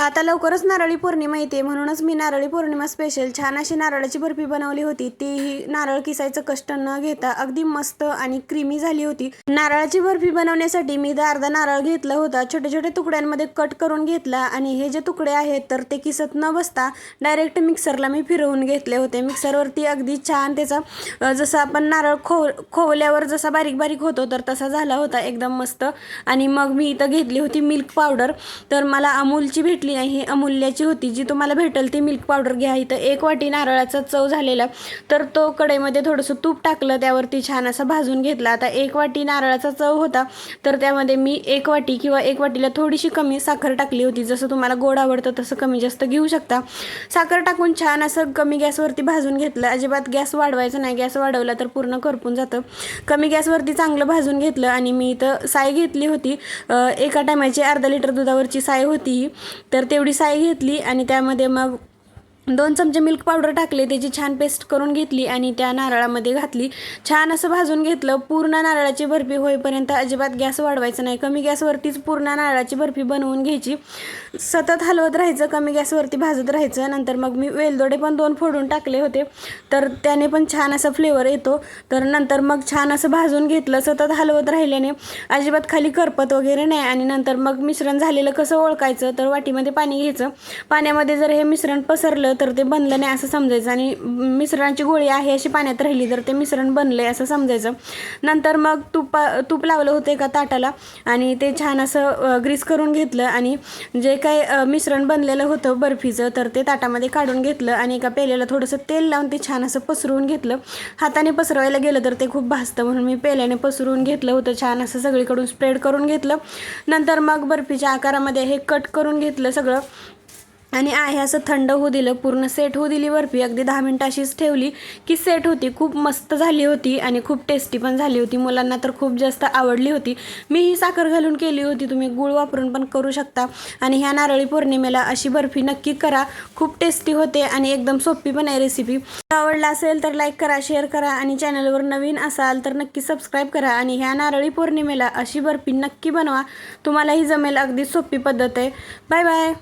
आता लवकरच नारळी पौर्णिमा येते, म्हणूनच मी नारळी पौर्णिमा स्पेशल छान अशी नारळाची बर्फी बनवली होती। तीही नारळ किसायचं कष्ट न घेता अगदी मस्त आणि क्रीमी झाली होती। नारळाची बर्फी बनवण्यासाठी मी अर्धा नारळ घेतला होता, छोटे छोटे तुकड्यांमध्ये कट करून घेतला आणि हे जे तुकडे आहेत तर ते किसत न बसता डायरेक्ट मिक्सरला मी फिरवून घेतले होते। मिक्सरवरती अगदी छान त्याचा जसं आपण नारळ खोवल्यावर जसा बारीक बारीक होतो तर तसा झाला होता, एकदम मस्त। आणि मग मी इथं घेतली होती मिल्क पावडर, तर मला अमूलची भेटली नाही, ही अमूल्याची होती। जी तुम्हाला भेटेल ती मिल्क पावडर घ्या। इथं 1 वाटी नारळाचा चव झालेला, तर तो कढईमध्ये थोडंसं तूप टाकलं, त्यावरती छान असं भाजून घेतला। आता 1 वाटी नारळाचा चव होता, तर त्यामध्ये मी 1 वाटी किंवा 1 वाटीला थोडीशी कमी साखर टाकली होती। जसं तुम्हाला गोड आवडतं तसं कमी जास्त घेऊ शकता। साखर टाकून छान असं कमी गॅसवरती भाजून घेतलं, अजिबात गॅस वाढवायचा नाही, गॅस वाढवला तर पूर्ण करपून जातं। कमी गॅसवरती चांगलं भाजून घेतलं आणि मी इथं साय घेतली होती, एका टायमाची अर्धा लिटर दुधावरची साय होती, तर तेवढी साय घेतली आणि त्यामध्ये मग 2 चमचे मिल्क पावडर टाकले, त्याची छान पेस्ट करून घेतली आणि त्या नारळामध्ये घातली, छान असं भाजून घेतलं। पूर्ण नारळाची बर्फी होईपर्यंत अजिबात गॅस वाढवायचा नाही, कमी गॅसवरतीच पूर्ण नारळाची बर्फी बनवून घ्यायची। सतत हलवत राहायचं, कमी गॅसवरती भाजत राहायचं। नंतर मग मी वेलदोडे पण 2 फोडून टाकले होते, तर त्याने पण छान असा फ्लेवर येतो। तर नंतर मग छान असं भाजून घेतलं, सतत हलवत राहिल्याने अजिबात खाली करपत वगैरे नाही। आणि नंतर मग मिश्रण झालेलं कसं ओळखायचं, तर वाटीमध्ये पाणी घ्यायचं, पाण्यामध्ये जर हे मिश्रण पसरलं तर ते बनलं नाही असं समजायचं, आणि मिश्रणाची गोळी आहे अशी पाण्यात राहिली तर ते मिश्रण बनलंय असं समजायचं। नंतर मग तूप लावलं होतं एका ताटाला आणि ते छान असं ग्रीस करून घेतलं आणि जे काही मिश्रण बनलेलं होतं बर्फीचं तर ते ताटामध्ये काढून घेतलं आणि एका पेल्याला थोडंसं तेल लावून ते छान असं पसरवून घेतलं। हाताने पसरवायला गेलं तर ते खूप भाजतं, म्हणून मी पेल्याने पसरवून घेतलं होतं, छान असं सगळीकडून स्प्रेड करून घेतलं। नंतर मग बर्फीच्या आकारामध्ये हे कट करून घेतलं सगळं आणि आहे असं थंड होऊ दिलं, पूर्ण सेट होऊ दिली बर्फी। अगदी 10 मिनिटं अशीच ठेवली की सेट होती, खूप मस्त झाली होती आणि खूप टेस्टी पण झाली होती, मुलांना तर खूप जास्त आवडली होती। मी ही साखर घालून केली होती, तुम्ही गूळ वापरून पण करू शकता। आणि ह्या नारळी पौर्णिमेला अशी बर्फी नक्की करा, खूप टेस्टी होते आणि एकदम सोपी पण आहे रेसिपी। आवडला असेल तर लाईक करा, शेअर करा आणि चॅनलवर नवीन असाल तर नक्की सबस्क्राईब करा। आणि ह्या नारळी पौर्णिमेला अशी बर्फी नक्की बनवा, तुम्हालाही जमेल, अगदी सोपी पद्धत आहे। Bye bye.